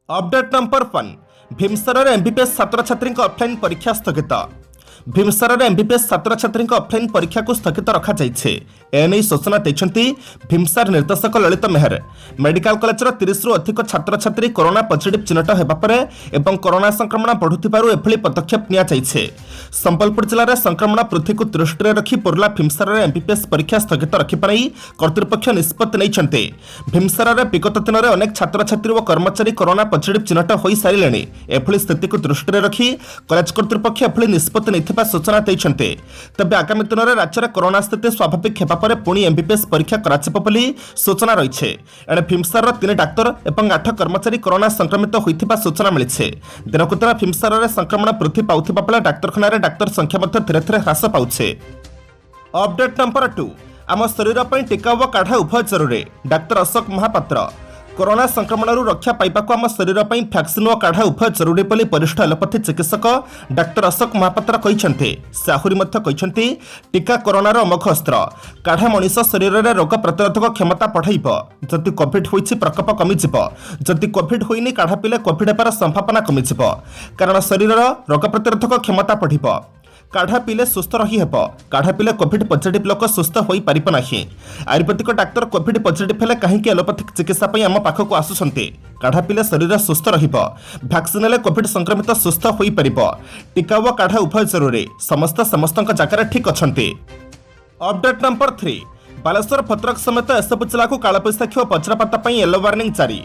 Update number 1 भीमसार MBBS छात्र छात्री offline परीक्षा स्थगित। भीमसार एमबीबीएस छात्र छात्री ऑफलाइन परीक्षा को स्थगित रखा जाइछे। एने सूचना देछंती भीमसार निर्देशक ललित मेहर। मेडिकल कॉलेज 30 रु अधिक छात्र छात्री कोरोना पॉजिटिव चिन्हट हेबा परे एवं कोरोना संक्रमण बढ़ुथिबारु एभली पदक्षेप निया जाइछे। संबलपुर जिले संक्रमण वृद्धि को दृष्टि रखी पुरला भीमसार एमबीबीएस परीक्षा स्थगित रखिपाई कर्तृपक्ष निष्पत्ति नैछन्ते। भीमसार विगत दिन में अनेक छात्र छात्री और कर्मचारी कोरोना पॉजिटिव चिन्हट हो सारे। एभली स्थिति को दृष्टि रखी कॉलेज कर्तृपक्ष एभली निष्पत्ति नहीं सूचना देते। तेज आगामी दिन में राज्य में कोरोना स्थिति स्वाभाविक होगा पर पुणी एमबीबीएस परीक्षा कर सूचना रही। एणे भीमसार 3 डाक्तर और 8 कर्मचारी कोरोना संक्रमित होता सूचना मिली। दिनकू दिन भीमसार संक्रमण वृद्धि पाउथिबा बेले डाक्तखाना डाक्तर संख्या धीरे धीरे ह्रास पाउछे। अपडेट नंबर 2 आम शरीर पर टीका व काढ़ा उभय जरूरी। डाक्तर अशोक महापात्र कोरोना संक्रमण रक्षा पाइबा आम शरीर पर भैक्सीन और काढ़ा उभय जरूरी बोली वरिष्ठ एलोपैथी चिकित्सक डाक्तर अशोक महापात्र कहते। से आहरी कहते टीका कोरोनार अमोघ अस्त्र। काढ़ा मनीष शरीर में रोग प्रतिरोधक क्षमता बढ़ाइब। जदि कोविड होइछि प्रकोप कमिजिब। जदि कोविड होइनि काढ़ा पीले कोविड हेबार संभावना कमिजिब कारण शरीर रोग प्रतिरोधक क्षमता बढ़िब। काढ़ा पीले सुस्थ रही हेब। काढ़ा पीले कोविड पॉजिटिव लोक सुस्थ होई परिब नाही। आयुर्वेदिक डाक्तर कोविड पॉजिटिव हेले कहीं एलोपैथिक चिकित्सा पई आम पाखक आसुछन्ते। काढ़ा पीले शरीर सुस्थ रहिब। भैक्सीन हेले कोविड संक्रमित सुस्थ होई परिब। टीका व काढ़ा उभय जरूरी। समस्त जगह ठीक अछन्ते। अपडेट नंबर 3 बालेश्वर भद्रक समेत एसबू जिला को कालबैशाखी और वज्रपात येलो वार्निंग जारी।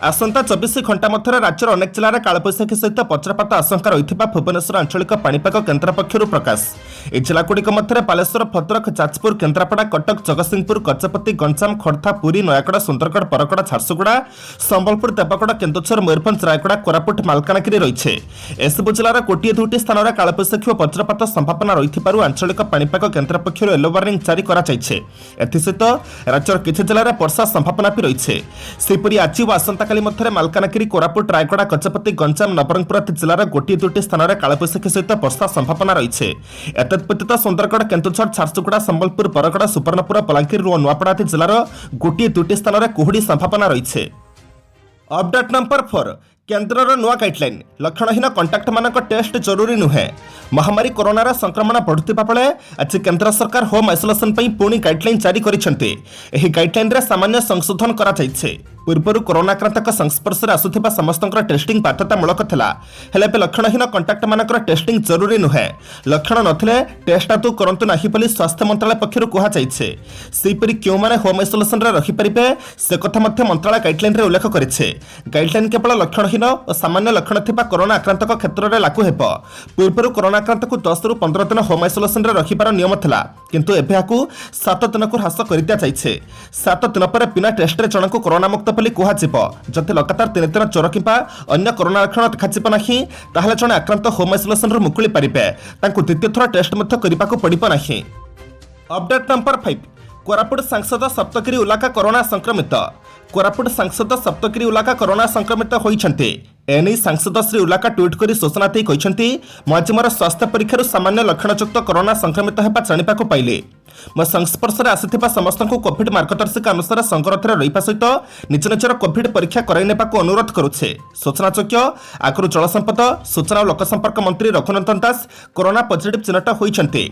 आसंता 24 घंटा मध्य राज्यर अनेक जिले में कालबैशाखी सहित वज्रपात आशंका रही भुवनेश्वर आंचलिक पाणीपाग केन्द्र पक्षर प्रकाश। ए जिलागुड़िक मध्य बालेश्वर भद्रक जाजपुर केन्द्रापड़ा कटक जगतसिंहपुर गजपति गंजाम खोर्धा पुरी नयागड़ सुंदरगढ़ बरगड़ झारसुगुड़ा संबलपुर देवगड़ केन्दुझर मयूरभंज रायगड़ा कोरापुट मालकानगिरी रही। एसबू जिलार गोटे 2टी स्थान में कालबैशाखी और वज्रपात संभावना रही आंचलिक पाणीपाग केन्द्र पक्षर येलो वार्निंग जारी सहित राज्यर किछि जिले में वर्षा संभावना भी रही। सेहीपरि आज और आसंता मध्य मालकानगिरी कोरापुट रायगड़ा गजपति गंजाम नवरंगपुर आदि जिलार गोटे 2टी स्थान में कालबैशाखी सहित वर्षा संभावना रही। एतद्व्यतीत सुंदरगढ़ केन्दुझर झारसुगुड़ा संबलपुर बरगड़ सुवर्णपुर बलांगीर और नुआपड़ा आदि जिलार गोटे 2टी स्थान में कुहुड़ी संभावना रही। अपडेट नंबर 4 केन्द्रर नुआ गाइडलाइन लक्षणहीन कंटाक्ट मानक टेस्ट जरूरी नुहे। महामारी कोरोनार संक्रमण बढ़ुवा बेले आज केन्द्र सरकार होम आइसोलेशन पुणी गाइडलाइन जारी करिसेंते। एही गाइडलाइन रे सामान्य संशोधन करा जाइछे। पूर्वर कोरोना आक्रांतक संस्पर्श में आसुथिबा समस्तंकर टेस्टिंग बाध्यतामूलक थिला। हेले बे लक्षणहीन कंटाक्ट मानकर टेस्टिंग जरूरी नुहे। लक्षण नथिले टेस्ट आदौ करंतु नाही बोली स्वास्थ्य मंत्रालय पक्षरु कुहा जाइछे। सेहीपरि केउ माने होम आइसोलेशन रे रहि परिबे से कथा मध्य मंत्रालय गाइडलाइन रे उल्लेख करिछे। गाइडलाइन केवल लक्षणहीन और सामान्य लक्षण थिबा कोरोना आक्रांतक क्षेत्र में लागू हेब। पूर्वर कोरोना आक्रांतक 10 रु 15 दिन होम आइसोलेशन रे रखिबार नियम थिला किंतु एबे याकू 7 दिन को ह्रास कर दिया जाइछे। 7 दिन पर बिना टेस्ट रे जनक कोरोना मुक्त बोली कुहा जिवो। जदि लगातार 3 दिन ज्वर किंबा अन्य कोरोना लक्षण देखाजिब नाही ताहले जने आक्रांत होम आइसोलेशन रे मुकुली परिबे। तांकु द्वितीय थर टेस्ट मध्य करिबाकू पड़िबो नाही। अपडेट नंबर 5 कोरापुट सांसद सप्तगिरी उलाका कोरोना संक्रमित। कोरापुट सांसद सप्तगिरी उलाका कोरोना संक्रमित होइछन्ते। एने सांसद श्री उलाका ट्वीट कर सूचना दी कहते मु आज मोर स्वास्थ्य परीक्षार सामान्य लक्षणयुक्त कोरोना संक्रमित होगा जानाक पाइले। मो संस्पर्श में आसिथिबा समस्त कोविड मार्गदर्शिका अनुसार संगरोधରେ रहिबा सहित निज निजर कोविड परीक्षा कराई नेबाकू अनुरोध करुछे। सूचनायोग्य आगरू जलसंपद सूचना और लोकसंपर्क मंत्री रघुनंदन दास कोरोना पॉजिटिव चिन्हट होइछन्ते।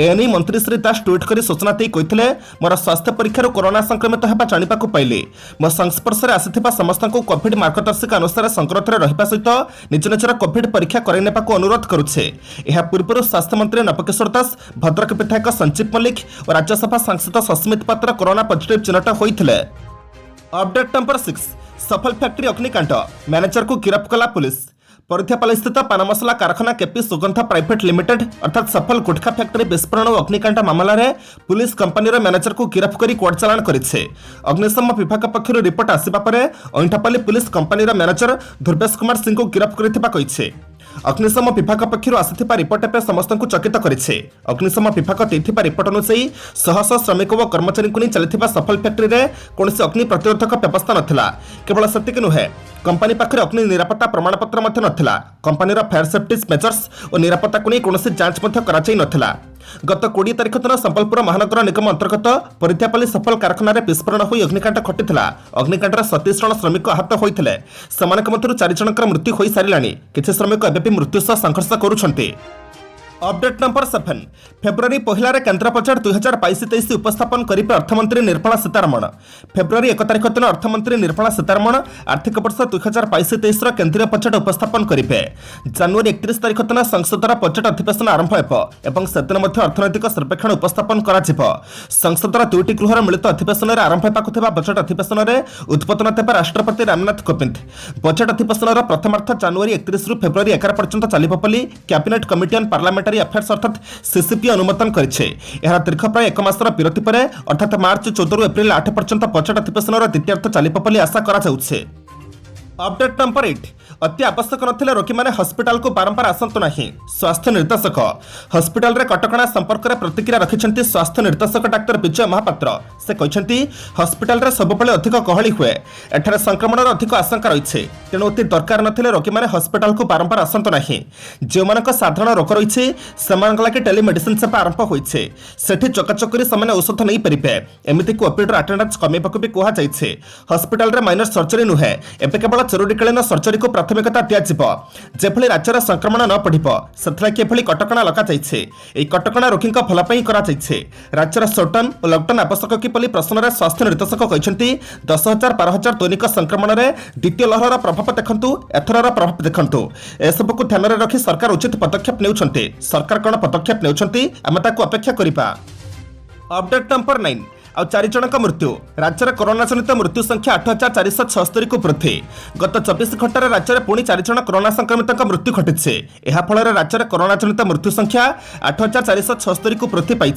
एने मंत्री श्री दास ट्वीट कर सूचना दी कहते मोर स्वास्थ्य परीक्षार कोरोना संक्रमित होगा जानाक पाइले। मो संस्पर्श में आसिथिबा समस्त कोविड मार्गदर्शिका अनुसार संगरोधରେ रहिबा सहित निज निजर कोविड परीक्षा कराई नेबाकू अनुरोध करुछे। एहा पूर्व स्वास्थ्य मंत्री नवकिशोर दास भद्रक विधायक संजीव मल्लिक और राज्यसभा सांसद सस्मित पात्र कोरोना पॉजिटिव चिन्हट होइथिले। अपडेट नंबर 6 सफल फैक्ट्री अग्निकांड मैनेजर को गिरफ्त कला पुलिस। परिध्यापाली स्थित पान मसला कारखाना केपी सुगंधा प्राइवेट लिमिटेड अर्थात सफल गुटखा फैक्ट्री विस्फोरण और अग्निकांड मामला रे पुलिस कंपनी मैनेजर को गिरफ्त कर कोर्ट चालाण करिछे। अग्निशम विभाग पक्षर रिपोर्ट आसिबा परे Ainthapali police company manager Dhruvesh Kumar Singh को गिरफ्त करथिबा कहिछे। अग्निशम विभाग पक्षर आसिथिबा रिपोर्ट पे समस्त को चकित करिछे। अग्निशम विभाग देथिबा रिपोर्ट अनुसार शह शह श्रमिक और कर्मचारी को चलथिबा सफल फैक्ट्री रे कोनोसी अग्नि प्रतिरोधक व्यवस्था नथिला। केवल सेतिक नुहे कंपनी पाखरे अग्नि निरापत्ता प्रमाणपत्र मध्य नथिला। कंपनीर फायर सेफ्टी मेजर्स और निरापत्ता को नहीं कोनोसी जांच मध्य कराई नथिला। गत 20 तारिख दिन संबलपुर महानगर निगम अंतर्गत परित्यापल्ली सफल कारखाना विस्फोरण हो अग्निकांड घटी। अग्निकांड 27 जन श्रमिक आहत होते। मध्य 4 जनकर मृत्यु हो सारे। किसी श्रमिक एवं मृत्यु सह संघर्ष करुछन्ति। अपडेट नंबर 7 फेब्रुआरी पहलार केन्द्र बजेट 2022-23 उपस्थापन करेंगे अर्थमंत्री निर्मला सीतारमण। फेब्रुआरी 1 तारिख दिन अर्थमंत्री निर्मला सीतारमण आर्थिक वर्ष 2022-23 केन्द्रीय बजेट उपस्थापन करेंगे। जनवरी 31 तारिख दिन संसदर बजेट अधिवेशन आरंभ हो सेदिन अर्थनैतिक सर्वेक्षण उपस्थापन कर संसदर 2टी गृहर मिलित अधिवेशन में आरंभ होगा बजेट अधिवेशन में उद्बोधन देव राष्ट्रपति रामनाथ कोविंद। बजेट अधिवेशन प्रथमार्थ जनवरी 31 रु फेब्रुआरी 11 पर्यंत चलिब बोली कैबिनेट कमिटी ऑन पार्लियामेंटारी अफेयर्स अर्थात सीसीपी अनुमोदन करिछे। एहार दीर्घ प्राय 1 मासर विरति पर अर्थात मार्च 14 रु एप्रिल 8 पर्यंत बजेट अधिवेशन द्वितीयार्थ चलिब बोली आशा करा जाउछे। अपडेट नंबर 8 अति आवश्यक नथिले रोगी माने हॉस्पिटल को बारंबार आसंतु नाही। स्वास्थ्य निर्देशक हॉस्पिटल रे कटकणा संपर्क में प्रतिक्रिया रखिछन्ति स्वास्थ्य निर्देशक डाक्टर विजय महापात्र। से कहछन्ति हॉस्पिटल रे सबबेले अधिक गहली हुए एठारे संक्रमणर अधिक आशंका रहिछे तेणु अति दरकार नथिले रोगी माने हॉस्पिटल को बारंबार आसंतु नाही। जे मानक साधारण रोग रहिछे सेमानक लागि टेलीमेडिसिन सेवा आरंभ होइछे सेठी चकाचकरी समान औषध नै परिबे। एमिति को ओपीडी अटेंडेंस कमेबाकू भी कहा जाइछे। हॉस्पिटल रे माइनर सर्जरी नुहे एबे केवल जरूरीकालीन सर्जरी को प्राथमिकता दिज्य राज्यर संक्रमण न बढ़ से कटकणा लगे। कटकणा रोगी भलपाई राज्यर सटडाउन और लकडाउन आवश्यक कि प्रश्न में स्वास्थ्य निर्देशक कहते 10,000 12,000 दैनिक संक्रमण में द्वितीय लहर प्रभाव देखु एथर प्रभाव देखु एसबू ध्यान में रखी सरकार उचित पदक्षेप ने सरकार कौन पदक्षेप ने आम अपेक्षा करवा। अपडेट नंबर 9 और 4 जनक मृत्यु राज्य में कोरोना जनित मृत्यु संख्या 8,476 को वृद्धि। गत 24 घंटे राज्य में पुणी 4 जन कोरोना संक्रमित मृत्यु घटी। फल राज्य में कोरोना जनित मृत्यु संख्या 8,476 को वृद्धि पाई।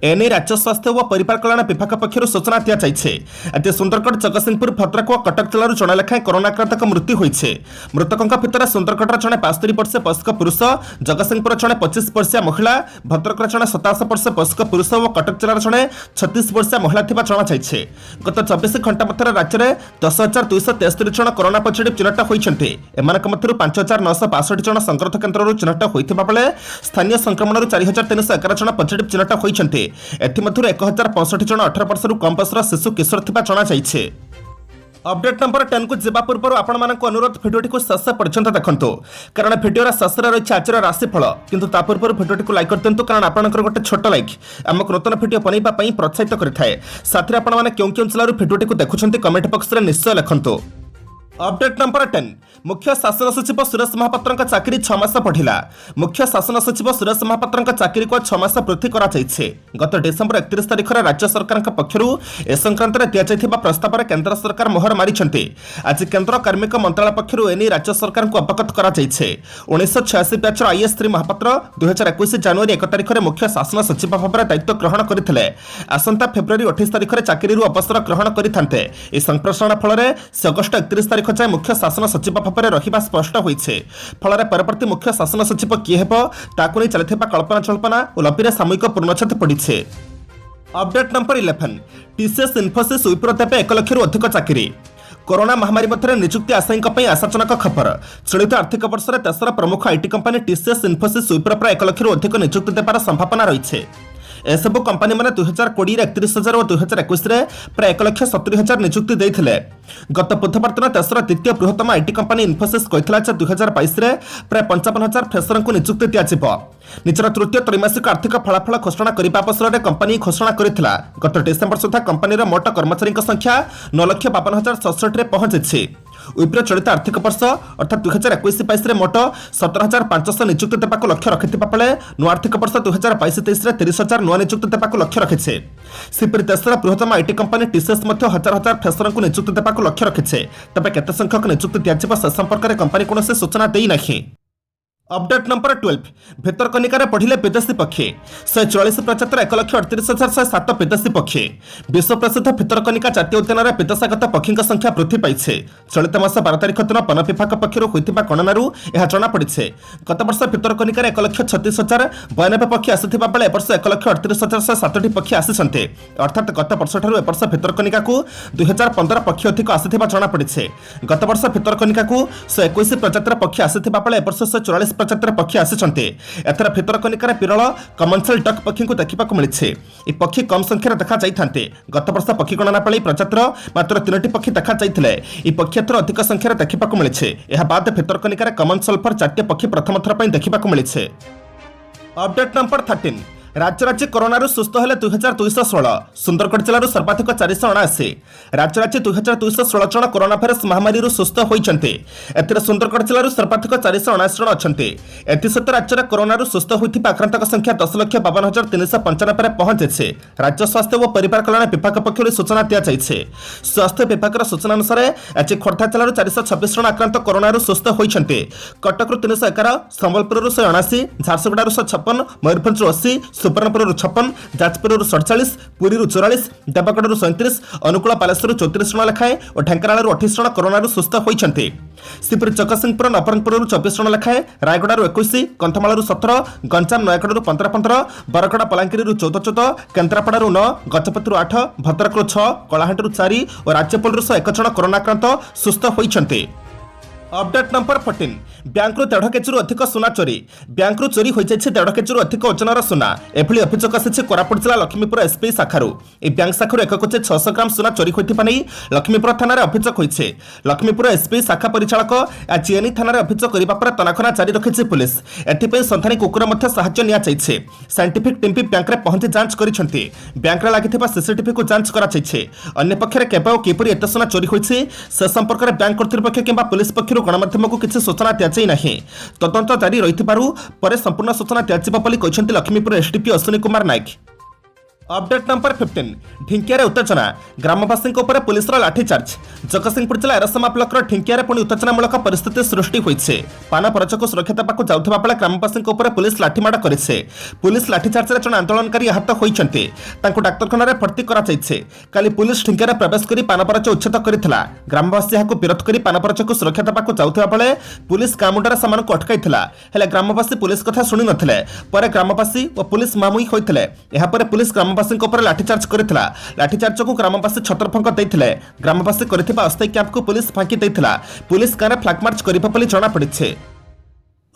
एने राज्य स्वास्थ्य और परिवार कल्याण विभाग पक्षर सूचना दी जाए। आज सुंदरगढ़ जगतसिंहपुर भद्रक और कटक जिलूर जड़े लेखाएं कोरोना आक्रांतक मृत्यु होती। मृतकों भितर सुंदरगढ़ जड़े 75 वर्षीय वयस्क पुरुष, जगतसिंहपुर जड़े 25 वर्षीय महिला, भद्रक जड़े 27 वर्षीय वयस्क पुरुष और कटक जिलार जड़े 36 वर्षीय महिला थिबा जणाଯାଇଛି। गत 24 घंटा मध्य राज्य में 10,273 जन कोरोना पॉजिटिव चिन्हट होती। एमानक मध्यरु 5,962 जन संक्रमित केन्द्र चिन्हट होता बेले स्थानीय संक्रमण 4,311 जन पॉजिटिव चिन्हट होती। एथिमध्यरु 1,065 जन 18 वर्ष कम बयसर शिशु किशोर थिबा जणाଯାଇଛି। अपडेट नंबर 10 को जीवा पूर्व आपण मानक अनुरोध भिडियोटी को शेष पर्यंत देखंतु कारण भिडियोर शेष रही आज राशिफल किंतु ता पूर्व भिडियोटी को लाइक कर दिंतु कारण आपनकर गोटे छोट लाइक आमको नूतन भिडियो बनैबा पई प्रोत्साहित करथाय। साथ में आपण माने क्यों जिल्लार भिडियोटी को देखुछन्ती कमेंट बॉक्स रे निश्चय लिखंतु। अपडेट नंबर 10 मुख्य शासन सचिव सुरेश महापात्र चाकरी 6 मास बढ़िला। मुख्य शासन सचिव सुरेश महापात्र चाकरी को 6 मास वृद्धि करा जायछि। गत डिसेंबर 31 तारिख राज्य सरकार पक्षरु ए संक्रांत रे दिया जायथिबा प्रस्ताव रे केंद्र सरकार मोहर मारिछन्ति। आज केंद्र कार्मिक मंत्रालय पक्षरु एनी राज्य सरकार को अवगत करा जायछि। 1986 बैच आईएएस श्री महापात्र 2021 जनवरी 1 तारिख रे मुख्य शासन सचिव भाव दायित्व ग्रहण करथिले। आसंता फेब्रुआरी 28 तारिख रे चाकरी रु अवसर ग्रहण करिथान्ते। ए संप्रसारण फल रे अगस्त 31 तारिख जाए मुख्य शासन सचिव भाव रहिबा स्पष्ट होइछे। फल परवर्ती मुख्य शासन सचिव किए हेब ताकु नै चलिथिबा कल्पना चल्पना और लपीरे सामूहिक पूर्णछेद पड़िछे। Update number 11 TCS Infosys Wipro देबे 1 लाख रु अधिक चाकरी। कोरोना महामारी मध्य नियुक्ति आशायी आशाजनक खबर। चलित आर्थिक वर्ष में देशर प्रमुख IT company TCS Infosys Wipro प्राय 1 लाख रु अधिक नियुक्ति देवार संभावना रही। एसबू कंपानी मैंने 2020 31,000 और 2021 प्राय 1,70,000 नियुक्ति देते। गत बुधवार दिन देशर द्वितीय बृहत्तम आईटी कंपानी इन्फोसिस कहला 2022 प्राय 55,000 फ्रेशर को नियुक्ति दिज्व। निजर तृतीय त्रैमासिक आर्थिक फलाफल घोषणा करने अवसर में कंपानी घोषणा करथिला। गत डिसेंबर सुधा कंपानी मोट कर्मचारी संख्या 9,52,067 पहुंची। विप्रो चलित आर्थिक वर्ष अर्थात 2021-22 मोट 17,500 नियुक्ति देवाक लक्ष्य रखिथिबा बेले नुआ आर्थिक वर्ष 2022-23 30,000 नुआ नियुक्ति देवाक लक्ष्य रखिछे। सेपरि देशर बृहत्तम आईटी कंपानी टीसीएस मध्य हजार हजार फ्रेशर को नियुक्ति देवाक लक्ष्य रखिछे। तबे केते संख्यक नियुक्ति दियाजिबा से संपर्क में कंपानी कौन सूचना देई नाही। अपडेट नंबर 12 भितरकनिका बढ़िले विदेशी पक्षी 144 प्रजातिर 1,38,107 विदेशी पक्षी। विश्व प्रसिद्ध भितरकनिका जातीय उद्यान विदेशागत पक्षी संख्या वृद्धि पाई। चलित मास 12 तारिख दिन वन विभाग पक्षर होता गणनारू यह जमापड़ी। गत वर्ष भितरकनिकार 1,36,092 पक्षी आसाबा बेले वर्ष 1,38,107 पक्षी आसी अर्थात गत वर्ष वर्ष भितरकनिका 2015 पक्षी अधिक आसाबा जमापड़ी। गत वर्ष भितरकनिका 121 प्रजातिर पक्षी आसाबा बेले वर्ष 144 प्रजातिर पक्षी आसिଛନ୍ତି। एथर भितरकनिकार विरल कमनसेल डक पक्षी को देखा मिली। यह पक्षी कम संख्यार देखा जाते। गत वर्ष पक्षी गणना पाली प्रजातिर मात्र 3टी पक्षी देखा जाते। यह पक्षी एथर अधिक संख्यार देखा मिली। यह बाद भितरकनिकार कमन सल्फर 4टी पक्षी प्रथम थर पर देखा मिली। अपडेट नंबर 13 राज्य कोरोना सुस्थ हेले 2216 सुंदरगढ़ जिलूर सर्वाधिक 479 राज्य 2216 जन कोरोना भाइरस महामारी सुस्थ होती। सुंदरगढ़ जिलूर सर्वाधिक 479 जन अच्छा। एसत राज्य कोरोना सुस्थ होता आक्रांत संख्या 10,52,395 पहुंची। राज्य स्वास्थ्य और परिवार कल्याण विभाग पक्षर सूचना दी। स्वास्थ्य विभाग सूचना अनुसार आज खोर्धा जिलूर 426 जन आक्रांत कोरोना सुस्थ होती। कटक 311 संबलपुर 179 झारसुगुड़ा 156 मयूरभंज 80 सुवर्णपुर 56 जाजपुर 47 पुरी 44 देवगढ़ 37 अनुकूल बालेश्वर 34 जन लेखाएं और ढेंकानाल 28 जन कोरोना सुस्थ होती। श्रीपुर जगतसिंहपुर नवरंगपुर 24 जन लेखाएं रायगड़ा 21 कंधमाल 17 गंजाम नयागढ़ 15 बरगड़ बलांगीर 14 केन्द्रापड़ा 9 गजपति 8 भद्रक 6 कलाहांडी 4 और राज्यपाल 1 जन कोरोना आक्रांत सुस्थ होती। अपडेट नंबर 14 बैंक 1.5 केजी अधिक सुना चोरी बैंक चोरी हो 1.5 केजी अधिक ओजनर सुना एभली अभियोग आसी कोरापुट जिला लक्ष्मीपुर एसपी शाखारू बैंक शाखार 1 केजी 600 ग्राम सुना चोरी होता नहीं लक्ष्मीपुर थाना अभियोग होती। लक्ष्मीपुर एसपी शाखा परिचालक आज एनी थाना अभियोग करने पर तनाखना जारी रखी पुलिस एथपाई सन्धानी कुकुर साहाय्य साइंटिफिक टीम भी बैंक में पहुंची जांच करछंती। बैंक में लगी सीसीटीवी को जांच करपक्ष केवल किपर एत सुना चोरी होती से संपर्क में बैंक कर्तृपक्ष किंबा पुलिस पक्ष गणमाध्यम को किसी सूचना दी नहीं। तदंत जारी रही संपूर्ण सूचना दी Laxmipur SDP Ashwini Kumar Nayak. Update number 15 ढिंकिया उत्तेजना ग्रामवासी पुलिस लाठीचार्ज जगतसिंहपुर जिला एरसमा ब्लॉक ढिंकिया पुणी उत्तेजनामूलक परिस्थिति सृष्टि होती। पान परच को सुरक्षा देवाक जाऊा बेले ग्रामवासी पुलिस लाठीमाड़ करे। पुलिस लाठीचार्ज जन आंदोलनकारी आहत होती डाक्तखाना भर्ती काली पुलिस ढिंकिया प्रवेश कर पान परच उच्छेद करता। ग्रामवासी यहाँ विरोध कर पान परच को सुरक्षा देवाक जाऊा बेले पुलिस गाँ मुंडार से अटकाई ग्रामवासी पुलिस कथा शुणी नथिले। ग्रामवासी और पुलिस मुहांमुही होते। पुलिस ग्रामवासी लाठीचार्ज करथिला। लाठीचार्ज को ग्रामवासी छत्रफंक देथिले। ग्रामवासी करथिबा अस्थायी कैंप को पुलिस फांकी देथिला। पुलिस गाँव फ्लैग मार्च करिबा बोली जଣା पड़िछे।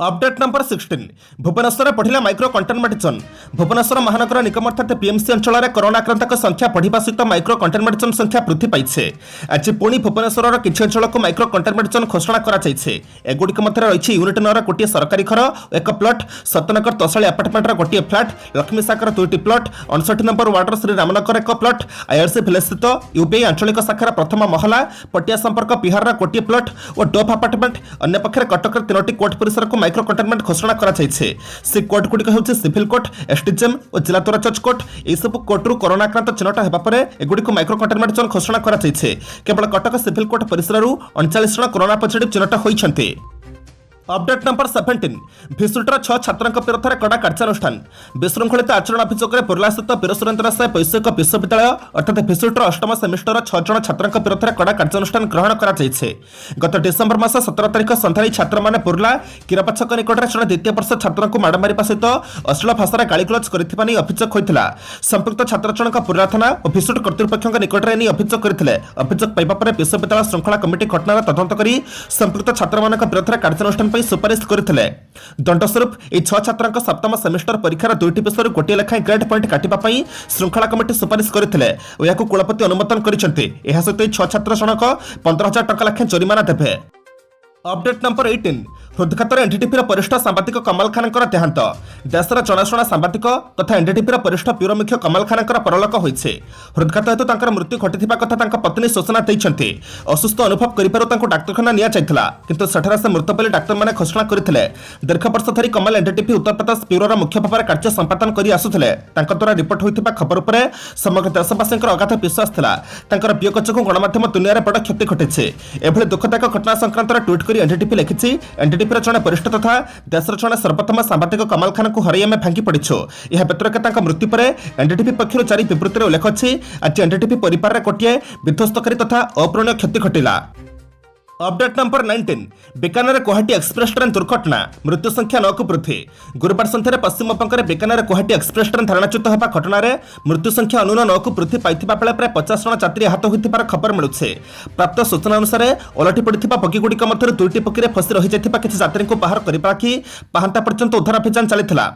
अपडेट नंबर 16 भुवनेश्वर बढ़िला माइक्रो कंटेनमेंट जोन भुवनेश्वर महानगर निगम अर्थात पीएमसी अंचल में कोरोना आक्रांतक संख्या बढ़िबा सहित माइक्रो कंटेनमेंट जोन संख्या वृद्धि पाइछे। आज पुणी भुवनेश्वर किछि अंचल को माइक्रो कंटेनमेंट जोन घोषणा करा जाइछे। एगुडिक मध्य रही यूनिट 9 गोटे सरकारी घर 1 प्लॉट सतनगर तोशाली अपार्टमेंट गोटे फ्लाट लक्ष्मी सागर 2टी प्लॉट 59 नंबर वार्डर Shri Ramnagar 1 plot IRC village स्थित यूपीआई आंचलिक शाखार प्रथम महला पटिया संपर्क बिहार गोटे प्लॉट और डोभ अपार्टमेंट अन्य पक्षे कटक 3टी कोर्ट परिसर को माइक्रो कंटेनमेंट घोषणा करा जाइछे। से कोर्ट गुड़िक होछि सिविल कोर्ट एसडीजेएम और जिला तोरा जज कोर्ट एई सब कोर्टरू कोरोना आक्रांत चिन्हट हेबा परे एगुड़िक माइक्रो कंटेनमेंट जोन घोषणा करा जाइछे। केवल कटक सिविल कोर्ट परिसररू 39 जन कोरोना पॉजिटिव चिन्हट होइछन्ते। अपडेट नंबर 17 भिसुटर 6 छात्रों विरोध में कड़ा कार्यानुष्ठान विशृंखलित आचरण अभियोग में पुरला स्थित वीर सुरेन्द्र साय वैषयिक विश्वविद्यालय अर्थात भिसुटर 8म सेमिस्टर 6 जन छात्रों विरोध में कड़ा कार्यानुष्ठान ग्रहण कर गत डिसेम्बर मास 17 तारिख सन्धारे छात्र मैंने पुरला किरापाछक निकट में जड़े द्वितीय वर्ष छात्र को माड़ मारिबा सहित अश्लील भाषा गाड़ीगुलज करथिबा नै अभियोग होइतिला। संपुक्त छात्र जनक पुरला थाना और भिसुट कर्तृपक्ष निकट में अभियोग करथिले। अभियोग पाइबा पर विश्वविद्यालय श्रृंखला कमिटी घटनार तदंत करी संपुक्त छात्र मानक विरोध में कार्यानुष्ठान सुपारिश करथिले। दंडस्वरूप ए 6 छात्रक सप्तम सेमिस्टर परीक्षार 2टी विषय गोटे लेखाएं ग्रेड पॉइंट काटिबा पई श्रृंखला कमिटी सुपारिश करथिले और याकू कुलपति अनुमोदन करिसेंते। एहा सहित 6 छात्र जनक 15,000 टंका लेखाएं जरिमाना देबे। अपडेट नंबर 18 हृदघातर एनडीटीपी वरिष्ठ सांबादिक कमल खान देहांत देशर जनाशुना सांबादिक तथा एनडीटीपी वरिष्ठ ब्यूरो मुख्य कमल खान परलोक होइछे। हृदघात हेतु तांकर मृत्यु घटिथिबा कथा पत्नी सूचना दैछन्ते। असुस्थ अनुभव करिबारु डाक्तखाना निया जाइथिला किंतु सेठारे से मृत बोली डाक्तर माने घोषणा करथिले। दीर्घ वर्ष धरी कमल एनडीटीपी उत्तर प्रदेश ब्यूरोर मुख्य भाव कार्य संपादन करि आसुथिले। तांकर द्वारा रिपोर्ट होइथिबा खबर उपरे समग्र देशवासींकर अगाध विश्वास थिला। तांकर वियोग जोगु गणमाध्यम दुनिया रे बड़ क्षति घटिछे। एभली दुःखदायक घटना संक्रांत ट्वीट करी एनडीटीपी लिखिछि एनडीटीपी जड़े वरिष्ठ तथा देशर जड़े सर्वोत्तम सांबादिक कमल खान को हराई आम भांगी पड़िछु। यह व्यतिरिक्त मृत्यु पर एनडीटीपी पक्षर जारी विवृत्ति उल्लेख अच्छी आज एनडीटीपी परिवार में गोटे विध्वस्तकारी तथा अपूरणीय क्षति घटिला। Update number 19 Bikaner Guwahati express train दुर्घटना मृत्यु संख्या 9 को वृद्धि। गुरुवार सन्धार पश्चिम बंगाल बीकानेर गुवाहाटी एक्सप्रेस ट्रेन धारणाच्युत होगा घटना मृत्यु संख्या अनुन 9 को वृद्धि पाई बेले प्राय 50 जन यात्री आहत होइथिबार खबर मिलुछे। प्राप्त सूचना अनुसार ओलटि पड़िथिबा बगीगुड़िक मध्यरु दुईटी बगीरे फसी रहि जाइथिबा किछि यात्रीଙ୍କୁ बाहर करिबा कि पाहांता पर्यंत उद्धार अभियान चलिथिला।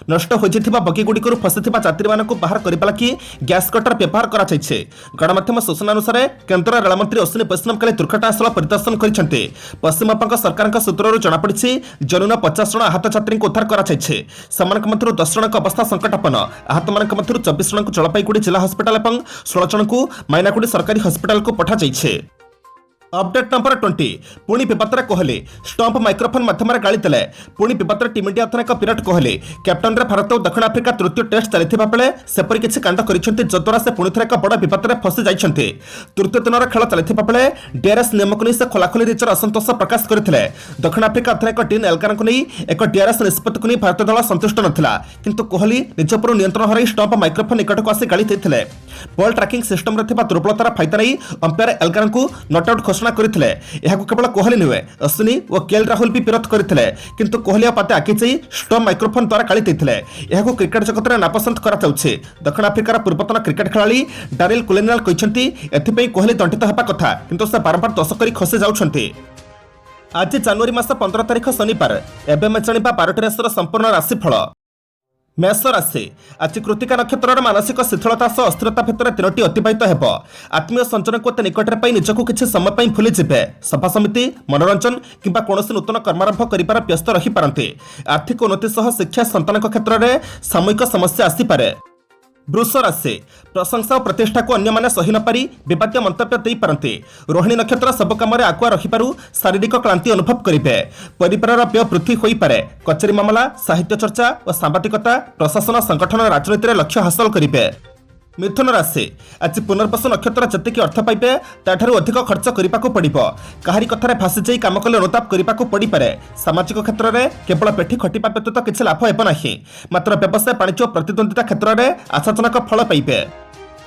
नष्ट होइथिबा बगीगुड़िकରୁ फसिथिबा यात्रीମାନଙ୍କୁ बाहर करिबा लागि ग्यास कटर व्यवहार करा जायछे। गणमाध्यम सूचना अनुसार केन्द्र रेल मंत्री अश्विनी वैष्णव काली दुर्घटनास्थल परिदर्शन କରିଛନ୍ତି। पश्चिम बंग सरकारଙ୍କ सूत्रରୁ जଣାପଡ଼ିଛି जनुन 50 जन आहत यात्रीଙ୍କୁ उद्धार करा जायछे। ସେମାନଙ୍କ ମଧ୍ୟରୁ 10 ଜଣଙ୍କ ଅବସ୍ଥା ସଂକଟାପନ୍ନ। आहतମାନଙ୍କ ମଧ୍ୟରୁ 24 ଜଣଙ୍କୁ ଜଳପାଇଗୁଡ଼ି ଜିଲ୍ଲା ହସ୍ପିଟାଲ ଏବଂ 16 ଜଣଙ୍କୁ ମାଇନାଗୁଡ଼ି ସରକାରୀ ହସ୍ପିଟାଲକୁ ପଠାଯାଇଛେ। अपडेट नंबर 20 पुणी विपत्तर कोहली स्टंप माइक्रोफोन माध्यम गाड़ी देले। पुणी विपत्तर टीम इंडिया अधिनायक विराट कोहली कैप्टन रे भारत और दक्षिण आफ्रिका तृतीय टेस्ट चलता बेले सेपरी किसी कांड करिसेंति जद्वारा से पुणी थे एक बड़ विपत्तर फसी जाइछन्ति। तृतीय दिनर खेल चलता बेले डीआरएस नियम को नहीं से खोलाखोली निजर असंतोष प्रकाश करते। दक्षिण आफ्रिका अधिनायक डीन एल्गार को नहीं एक डीआरएस निष्पत्ति को नहीं भारतीय दल संतुष्ट नथिला, किंतु कोहली निज उपर नियंत्रण हराई स्टंप माइक्रोफोन निकट को आसी गाड़ी देते। बॉल ट्रैकिंग सिस्टम रे थिबा दुर्बलतार फायदा नहीं अंपायर एल्गार को नॉट आउट घोषणा करथिले। एहाकु केवल कोहली नुहे अश्विनी और केएल राहुल भी विरोध करथिले, किंतु कोहली पाते आकिचै स्टंप माइक्रोफोन द्वारा गाड़ी देथिले। एहाकु क्रिकेट जगत रे नापसंद करा जाउछे। दक्षिण आफ्रिकार पूर्वतन क्रिकेट खेलाड़ी डारिल कुलेनियल कहछन्ती एथिपई कोहली दंडित हेबा कथा, किंतु से बारंबार दोष करी खसे जाउछन्ती। आज जनवरी मास 15 तारिख शनिवार एबे मैं जानिबा 12टी राशिर संपूर्ण राशिफल। मेष राशि आज कृतिका नक्षत्र मानसिक शिथिलता सह अस्थिरता भितर 3टी अतिबाहित हेब। आत्मीय संजन को निकटरे पाई निजक किसी समय पाई भूली जिबे। सभा समिति मनोरंजन किंबा कौनसी नूतन कर्मारंभ करिबार व्यस्त रही पारंती। आर्थिक उन्नति सह शिक्षा संतान क्षेत्र में सामूहिक समस्या आसीपारे। वृष राशि प्रशंसा और प्रतिष्ठा को अन्य माने सही न पारी विवाद्य मंतव्य दे पारंती। रोहिणी नक्षत्र सब काम आगुआ रहिबारु शारीरिक क्लांति अनुभव करिवे। परिवार व्यय वृद्धि होई पारे। कचेरी मामला साहित्य चर्चा और सांबादिकता प्रशासन संगठन राजनीति लक्ष्य हासिल करिवे। मिथुन राशि आज पुनर्वसु नक्षत्र जतिकी अर्थ पाइबे ताठारु अधिक खर्च करिबाकू पड़िबो। काहारी कथारे फासी जाई काम कले अनुताप करिबाकू पड़ी पारे। सामाजिक क्षेत्र में केवल पेठी खटिबा व्यतीत किछि लाभ हेब नाही, मात्र व्यवसाय वाणिज्य प्रतिद्वंदिता क्षेत्र में आशाजनक फल पाइबे।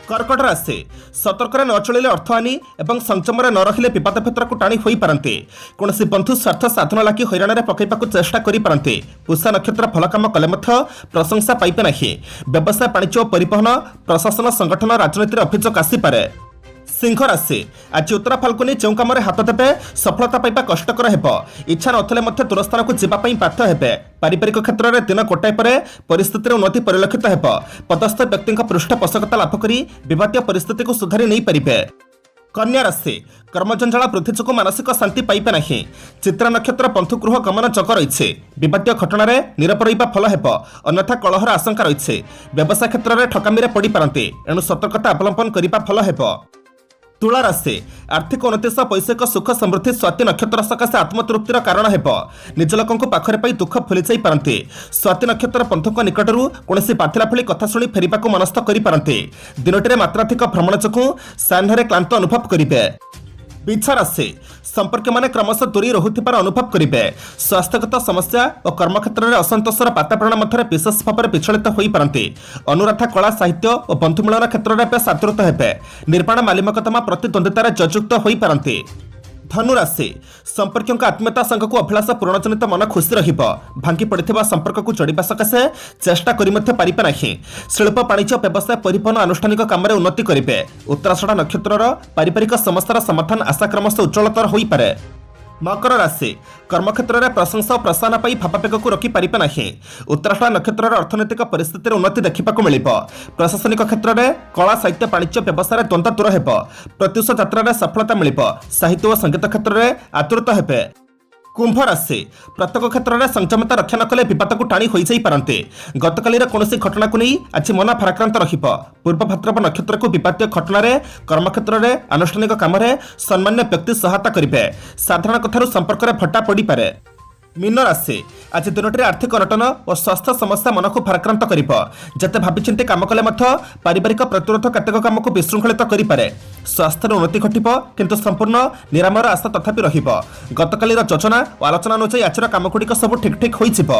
कर्कट राशि सतर्क न चलिले अर्थहानि एवं संयम न रहिले विपद क्षेत्र को टाणी होई पारंती। कोनसी बंधु स्वार्थ साधन लागि हैरान रे पकैबाकू चेष्टा करि पारंती। पुषा नक्षत्र फल काम कले मध्य प्रशंसा पाइबे नाही। व्यवसाय वाणिज्य परिवहन प्रशासन संगठन राजनीति अभियोग आसी पारे। सिंह राशि आज उत्तरा फाल्गुनी जो कम हाथ देवे सफलता पाइबा कष्टकर हेब। इच्छा नथिले मध्य दूरस्थान को जीवा पई बाध्य हेबे। पारिवारिक क्षेत्र में दिन गोटाए पर परिस्थिति उन्नति परिलक्षित हेब। पदस्थ व्यक्ति पृष्ठपोषकता लाभ करी विवादीय परिस्थिति को सुधारी नहीं पारिबे। कन्या राशि कर्मजंजाल वृद्धि जो मानसिक शांति पाइबे नहीं। चित्रा नक्षत्र पंथुगृह गमन जग रही। विवादीय घटना निरप रहा फल हेब, अन्यथा कलहर आशंका रही। व्यवसाय क्षेत्र में ठकामी पड़ पारती, एणु सतर्कता अवलंबन करने फल हेब। तुला राशि आर्थिक उन्नति सह पैसिक सुख समृद्धि स्वाति नक्षत्र सकाशे आत्मतृप्तिर कारण हेब। निज लोकों पाखरे पाई दुख भूली जाई पारंती। स्वाति नक्षत्र पंथक निकटरू कौनसी बाथिला फली कथा शुणी फेरिबाकू मनस्थ करि पारंती। दिनटिरे मात्राधिक भ्रमण जोगु सान्हरे क्लांत अनुभव करिवे। बिच्छा राशि संपर्क माने क्रमशः दूरी रहुथिबार अनुभव करिवे। स्वास्थ्यगत समस्या और कर्मक्षेत्र में असंतोषर वातावरण मध्य विशेष भाव में विचलित होई पारंती। अनुराधा कला साहित्य और बंधु मिलन क्षेत्र में बेस आदृत हेबे। निर्माण मालिमकतमा प्रतिद्वंदितार जयुक्त होई पारंती। धनु राशि संपर्कों आत्मीयता संघ को अभिलाष पूरण जनित मन खुशी रहिबो। भांगी पड़िथिबा संपर्क को जोड़िबा सकाशे चेष्टा करि मध्य पारिबे नाही। शिल्प वाणिज्य व्यवसाय परिवहन आनुष्ठानिक काम में उन्नति करिवे। उत्तराषाढ़ नक्षत्रर पारिवारिक समस्यार समाधान आशाक्रमशः उज्ज्वलतर होई पारे। मकर राशि कर्मक्षेत्र में प्रशंसा और प्रोत्साहन पाई भावावेग को रखि पारिबे नाही। उत्तराषाढ़ नक्षत्र अर्थनैतिक परिस्थिति उन्नति देखा मिल। प्रशासनिक क्षेत्र में कला साहित्य वाणिज्य व्यवसाय द्वंद्व दूर हेब। प्रत्युष यात्रा में सफलता मिल। साहित्य और संगीत क्षेत्र में आतुरत हेबे। कुंभ राशि प्रत्येक क्षेत्र में संयमता रक्षा न कले विपद को टाणी होई जाई पारंती। गतकालीर कौनसी घटना को नहीं आज मन भाराक्रांत रहिब। पूर्व भाद्रव नक्षत्र को विवादीय घटना कर्मक्षेत्र में आनुष्ठानिक काम सम्मान्य व्यक्ति सहायता करेंगे। साधारण कथार संपर्क में फटा पड़ पारे। मीन राशि आज दिनटे आर्थिक अनटन और स्वास्थ्य समस्या मन को भाराक्रांत करिब। जते भाविचिंती काम कले मध्य पारिवारिक प्रतिरोध केतेक काम को विशृंखलित करिपारे। स्वास्थ्य उन्नति घटिब, किंतु संपूर्ण निरामयर आशा तथापि रहिब। गतकालीर योजना और आलोचना अनुसार आजर काम गुड़िक सब ठीक ठीक होइजिब।